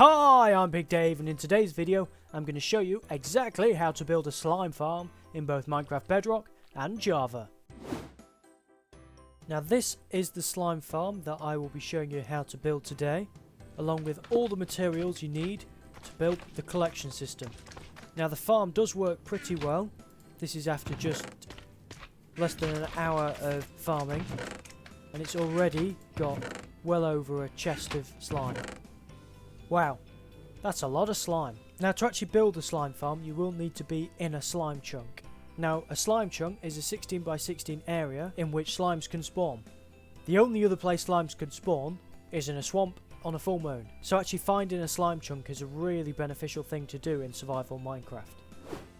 Hi, I'm Big Dave, and in today's video I'm going to show you exactly how to build a slime farm in both Minecraft Bedrock and Java. Now this is the slime farm that I will be showing you how to build today, along with all the materials you need to build the collection system. Now the farm does work pretty well. This is after just less than an hour of farming, and it's already got well over a chest of slime. Wow, that's a lot of slime. Now to actually build a slime farm you will need to be in a slime chunk. Now a slime chunk is a 16 by 16 area in which slimes can spawn. The only other place slimes can spawn is in a swamp on a full moon. So actually finding a slime chunk is a really beneficial thing to do in survival Minecraft.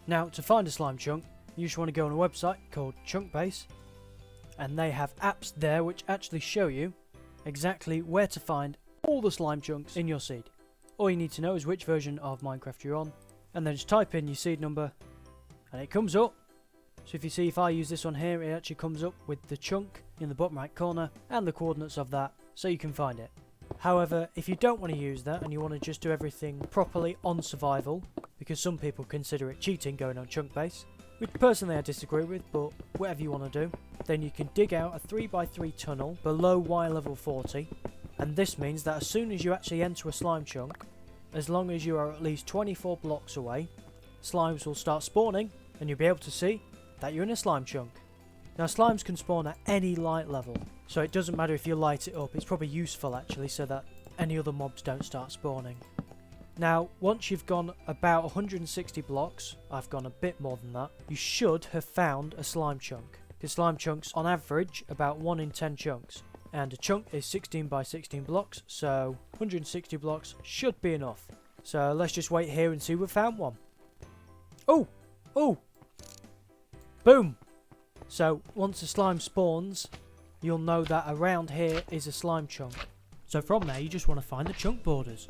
Now to find a slime chunk you just want to go on a website called Chunkbase, and they have apps there which actually show you exactly where to find all the slime chunks in your seed. All you need to know is which version of Minecraft you're on, and then just type in your seed number and it comes up. So if I use this one here, it actually comes up with the chunk in the bottom right corner and the coordinates of that, so you can find it. However, if you don't want to use that and you want to just do everything properly on survival, because some people consider it cheating going on Chunkbase, which personally I disagree with, but whatever you want to do, then you can dig out a 3x3 tunnel below Y level 40, and this means that as soon as you actually enter a slime chunk, as long as you are at least 24 blocks away, slimes will start spawning and you'll be able to see that you're in a slime chunk. Now slimes can spawn at any light level, so it doesn't matter if you light it up. It's probably useful actually, so that any other mobs don't start spawning. Now once you've gone about 160 blocks, I've gone a bit more than that, you should have found a slime chunk. Because slime chunks on average about 1 in 10 chunks. And a chunk is 16 by 16 blocks, so 160 blocks should be enough. So let's just wait here and see we've found one. Oh! Oh! Boom! So once a slime spawns, you'll know that around here is a slime chunk. So from there you just want to find the chunk borders.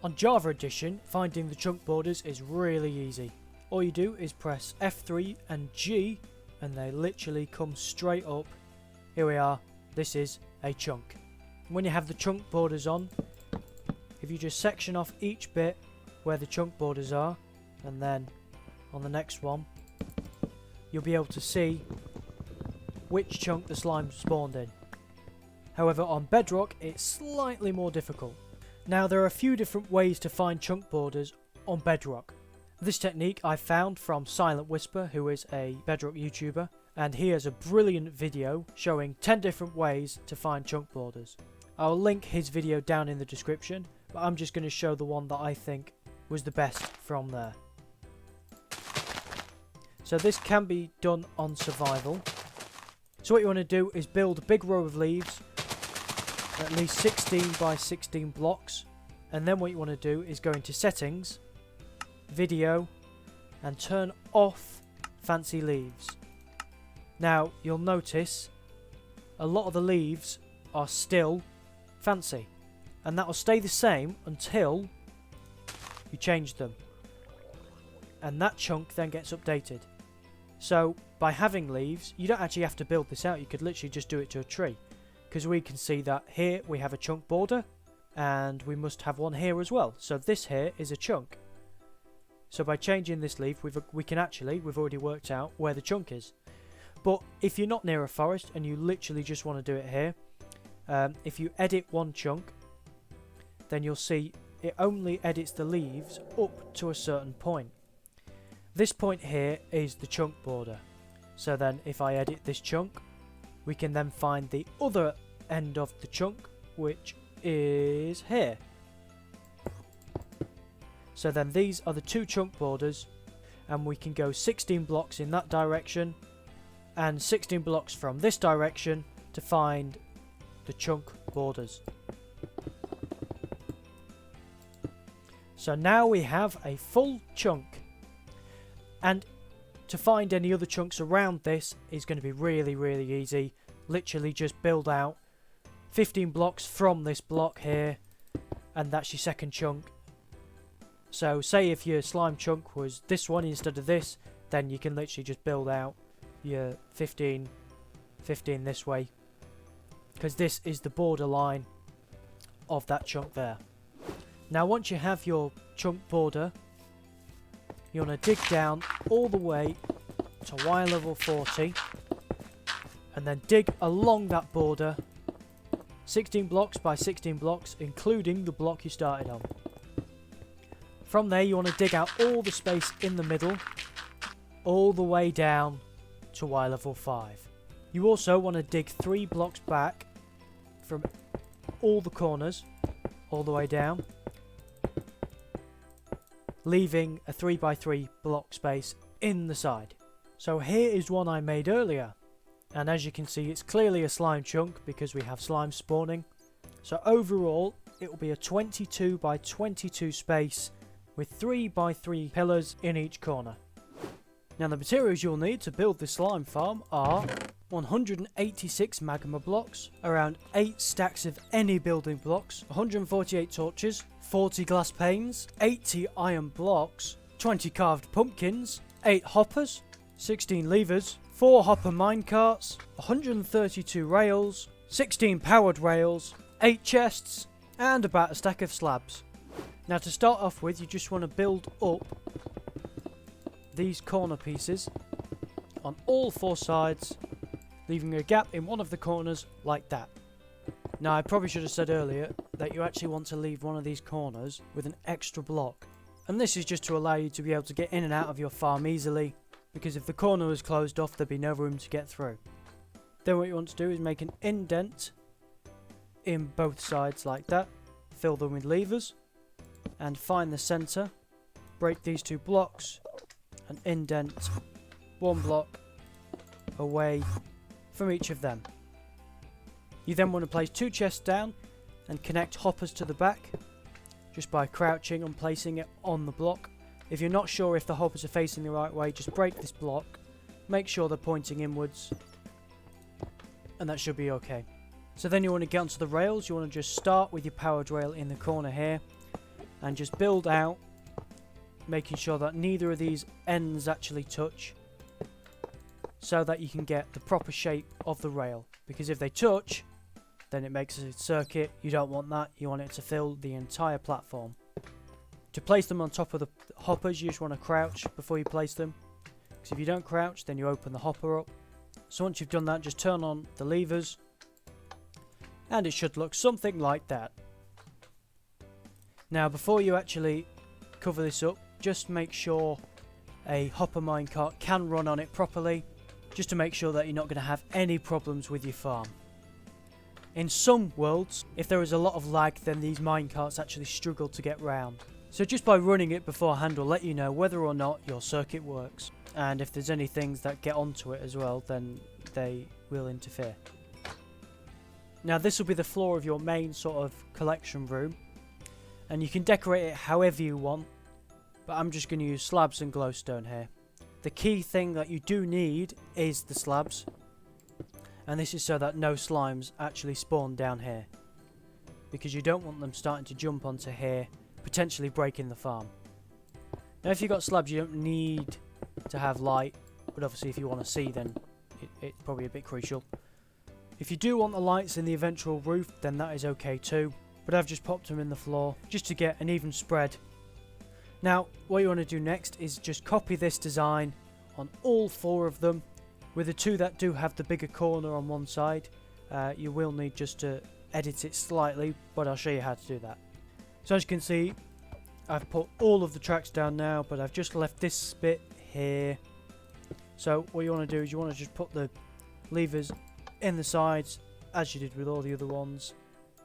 On Java Edition, finding the chunk borders is really easy. All you do is press F3 and G and they literally come straight up. Here we are. This is a chunk. When you have the chunk borders on, if you just section off each bit where the chunk borders are, and then on the next one, you'll be able to see which chunk the slime spawned in. However, on Bedrock, it's slightly more difficult. Now, there are a few different ways to find chunk borders on Bedrock. This technique I found from Silent Whisper, who is a Bedrock YouTuber, and he has a brilliant video showing 10 different ways to find chunk borders. I'll link his video down in the description, but I'm just going to show the one that I think was the best from there. So this can be done on survival. So what you want to do is build a big row of leaves, at least 16 by 16 blocks, and then what you want to do is go into settings, video, and turn off fancy leaves. Now you'll notice a lot of the leaves are still fancy, and that will stay the same until you change them, and that chunk then gets updated. So by having leaves you don't actually have to build this out, you could literally just do it to a tree, because we can see that here we have a chunk border and we must have one here as well, so this here is a chunk. So by changing this leaf we've already worked out where the chunk is. But if you're not near a forest and you literally just want to do it here, if you edit one chunk, then you'll see it only edits the leaves up to a certain point. This point here is the chunk border. So then if I edit this chunk, we can then find the other end of the chunk, which is here. So then these are the two chunk borders, and we can go 16 blocks in that direction and 16 blocks from this direction to find the chunk borders. So now we have a full chunk, and to find any other chunks around this is going to be really easy. Literally just build out 15 blocks from this block here, and that's your second chunk. So say if your slime chunk was this one instead of this, then you can literally just build out your 15 this way, because this is the borderline of that chunk there. Now once you have your chunk border, you want to dig down all the way to Y level 40 and then dig along that border 16 blocks by 16 blocks, including the block you started on. From there you want to dig out all the space in the middle all the way down to Y level 5. You also want to dig 3 blocks back from all the corners all the way down, leaving a 3 by 3 block space in the side. So here is one I made earlier, and as you can see it's clearly a slime chunk because we have slime spawning. So overall it will be a 22 by 22 space with 3 by 3 pillars in each corner. Now the materials you'll need to build this slime farm are 186 magma blocks, around 8 stacks of any building blocks, 148 torches, 40 glass panes, 80 iron blocks, 20 carved pumpkins, 8 hoppers, 16 levers, 4 hopper minecarts, 132 rails, 16 powered rails, 8 chests, and about a stack of slabs. Now to start off with, you just want to build up these corner pieces on all 4 sides, leaving a gap in one of the corners like that. Now I probably should have said earlier that you actually want to leave one of these corners with an extra block, and this is just to allow you to be able to get in and out of your farm easily, because if the corner was closed off there'd be no room to get through. Then what you want to do is make an indent in both sides like that, fill them with levers, and find the centre, break these 2 blocks and indent 1 block away from each of them. You then want to place 2 chests down and connect hoppers to the back just by crouching and placing it on the block. If you're not sure if the hoppers are facing the right way, just break this block, make sure they're pointing inwards, and that should be okay. So then you want to get onto the rails. You want to just start with your powered rail in the corner here and just build out, making sure that neither of these ends actually touch, so that you can get the proper shape of the rail, because if they touch then it makes a circuit. You don't want that, you want it to fill the entire platform. To place them on top of the hoppers you just want to crouch before you place them, because if you don't crouch then you open the hopper up. So once you've done that, just turn on the levers and it should look something like that. Now before you actually cover this up, just make sure a hopper minecart can run on it properly, just to make sure that you're not going to have any problems with your farm. In some worlds, if there is a lot of lag, then these minecarts actually struggle to get round. So just by running it beforehand will let you know whether or not your circuit works, and if there's any things that get onto it as well, then they will interfere. Now this will be the floor of your main sort of collection room, and you can decorate it however you want, but I'm just going to use slabs and glowstone here. The key thing that you do need is the slabs, and this is so that no slimes actually spawn down here, because you don't want them starting to jump onto here, potentially breaking the farm. Now if you've got slabs you don't need to have light, but obviously if you want to see then it's probably a bit crucial. If you do want the lights in the eventual roof then that is okay too, but I've just popped them in the floor just to get an even spread. Now what you want to do next is just copy this design on all 4 of them, with the 2 that do have the bigger corner on one side. You will need just to edit it slightly, but I'll show you how to do that. So as you can see, I've put all of the tracks down now, but I've just left this bit here. So what you want to do is you want to just put the levers in the sides as you did with all the other ones,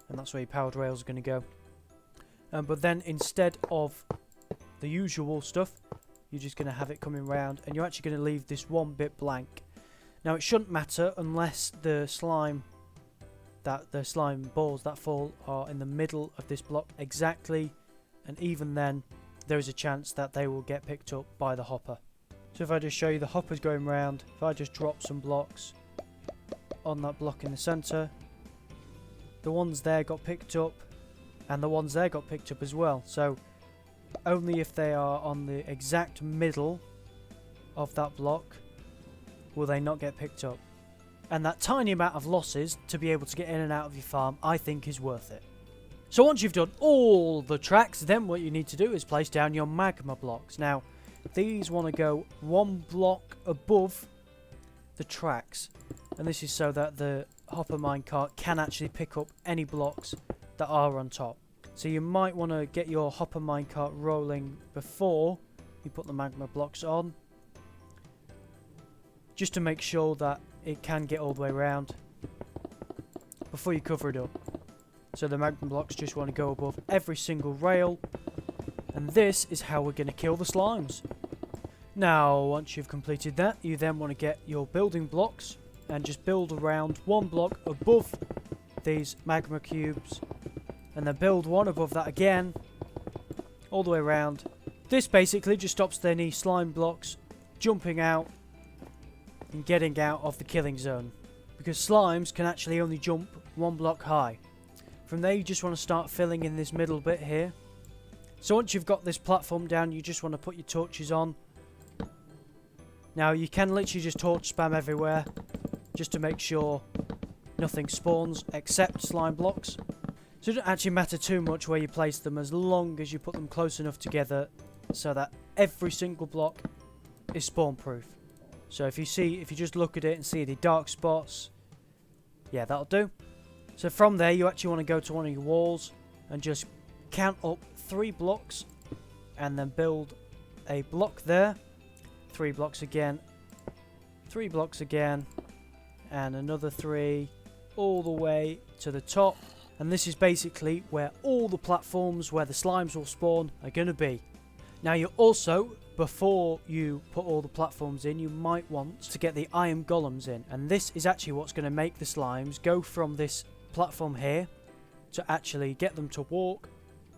and that's where your powered rails are going to go. But then instead of the usual stuff, you're just going to have it coming round, and you're actually going to leave this one bit blank. Now it shouldn't matter unless the slime balls that fall are in the middle of this block exactly, and even then there is a chance that they will get picked up by the hopper. So if I just show you the hoppers going round, if I just drop some blocks on that block in the centre, the ones there got picked up and the ones there got picked up as well. So only if they are on the exact middle of that block will they not get picked up. And that tiny amount of losses to be able to get in and out of your farm, I think is worth it. So once you've done all the tracks, then what you need to do is place down your magma blocks. Now, these want to go one block above the tracks. And this is so that the hopper minecart can actually pick up any blocks that are on top. So you might want to get your hopper minecart rolling before you put the magma blocks on, just to make sure that it can get all the way around before you cover it up. So the magma blocks just want to go above every single rail, and this is how we're going to kill the slimes. Now, once you've completed that, you then want to get your building blocks and just build around one block above these magma cubes, and then build one above that again, all the way around. This basically just stops any slime blocks jumping out and getting out of the killing zone, because slimes can actually only jump one block high. From there, you just want to start filling in this middle bit here. So once you've got this platform down, you just want to put your torches on. Now, you can literally just torch spam everywhere, just to make sure nothing spawns except slime blocks. So it doesn't actually matter too much where you place them, as long as you put them close enough together so that every single block is spawn proof. So if you just look at it and see the dark spots, yeah, that'll do. So from there, you actually want to go to one of your walls and just count up 3 blocks and then build a block there. 3 blocks again, 3 blocks again, and another 3 all the way to the top. And this is basically where all the platforms where the slimes will spawn are going to be. Now, you also, before you put all the platforms in, you might want to get the iron golems in. And this is actually what's going to make the slimes go from this platform here to actually get them to walk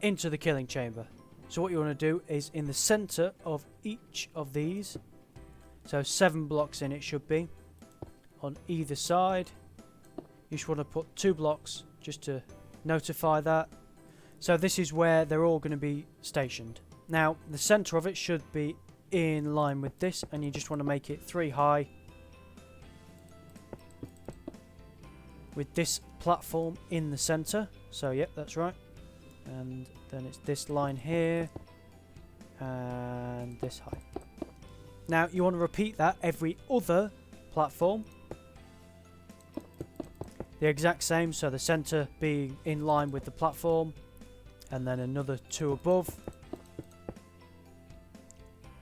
into the killing chamber. So what you want to do is in the center of each of these, so 7 blocks in it should be, on either side, you just want to put 2 blocks just to notify that. So this is where they're all going to be stationed. Now, the center of it should be in line with this, and you just want to make it 3 high with this platform in the center. So yep, that's right. And then it's this line here and this high. Now you want to repeat that every other platform, the exact same, so the center being in line with the platform, and then another 2 above,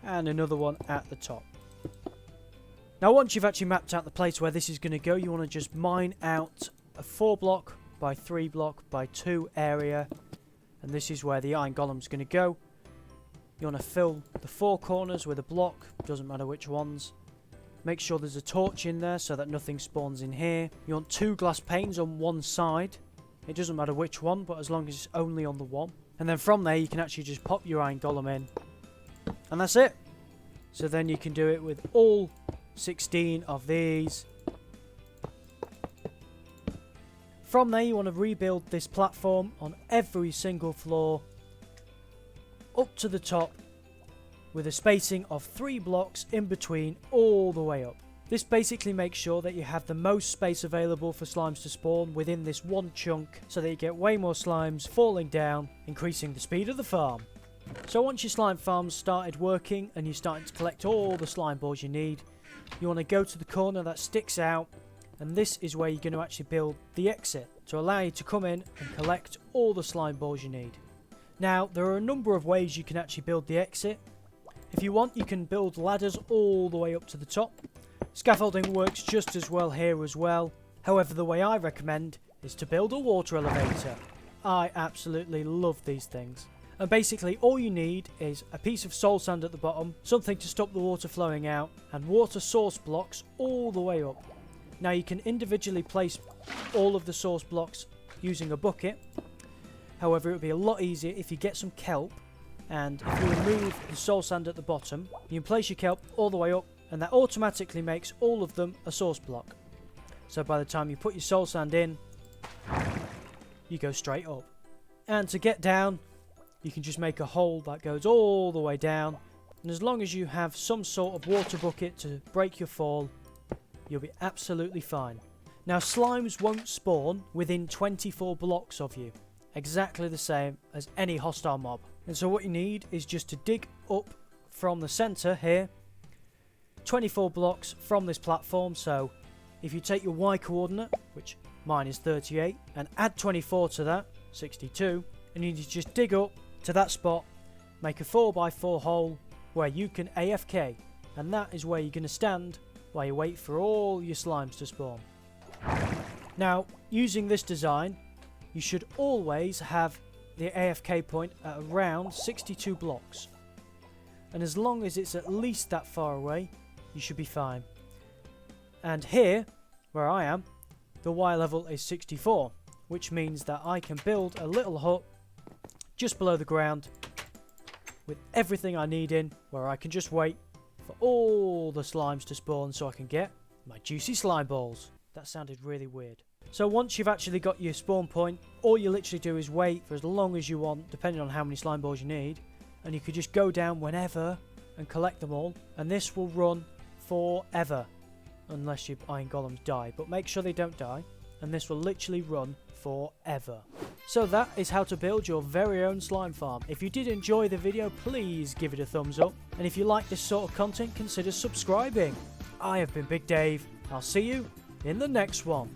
and another one at the top. Now once you've actually mapped out the place where this is going to go, you want to just mine out a 4 block by 3 block by 2 area, and this is where the iron golem's going to go. You want to fill the 4 corners with a block, doesn't matter which ones. Make sure there's a torch in there so that nothing spawns in here. You want 2 glass panes on one side. It doesn't matter which one, but as long as it's only on the one. And then from there you can actually just pop your iron golem in. And that's it. So then you can do it with all 16 of these. From there you want to rebuild this platform on every single floor up to the top, with a spacing of 3 blocks in between all the way up. This basically makes sure that you have the most space available for slimes to spawn within this one chunk, so that you get way more slimes falling down, increasing the speed of the farm. So once your slime farm's started working and you're starting to collect all the slime balls you need, you want to go to the corner that sticks out, and this is where you're going to actually build the exit to allow you to come in and collect all the slime balls you need. Now, there are a number of ways you can actually build the exit. If you want, you can build ladders all the way up to the top. Scaffolding works just as well here as well. However, the way I recommend is to build a water elevator. I absolutely love these things. And basically all you need is a piece of soul sand at the bottom, something to stop the water flowing out, and water source blocks all the way up. Now you can individually place all of the source blocks using a bucket. However, it would be a lot easier if you get some kelp, and if you remove the soul sand at the bottom, you can place your kelp all the way up, and that automatically makes all of them a source block. So by the time you put your soul sand in, you go straight up. And to get down, you can just make a hole that goes all the way down, and as long as you have some sort of water bucket to break your fall, you'll be absolutely fine. Now, slimes won't spawn within 24 blocks of you. exactly the same as any hostile mob. And so what you need is just to dig up from the center here 24 blocks from this platform. So if you take your Y coordinate, which mine is 38, and add 24 to that, 62, and you need to just dig up to that spot, make a 4x4 hole where you can AFK, and that is where you're going to stand while you wait for all your slimes to spawn. Now, using this design, you should always have the AFK point at around 62 blocks. And as long as it's at least that far away, you should be fine. And here, where I am, the Y level is 64, which means that I can build a little hut just below the ground with everything I need in, where I can just wait for all the slimes to spawn so I can get my juicy slime balls. That sounded really weird. So once you've actually got your spawn point, all you literally do is wait for as long as you want, depending on how many slime balls you need, and you could just go down whenever and collect them all, and this will run forever unless your iron golems die, but make sure they don't die, and this will literally run forever. So that is how to build your very own slime farm. If you did enjoy the video, please give it a thumbs up, and if you like this sort of content, consider subscribing. I have been Big Dave. I'll see you in the next one.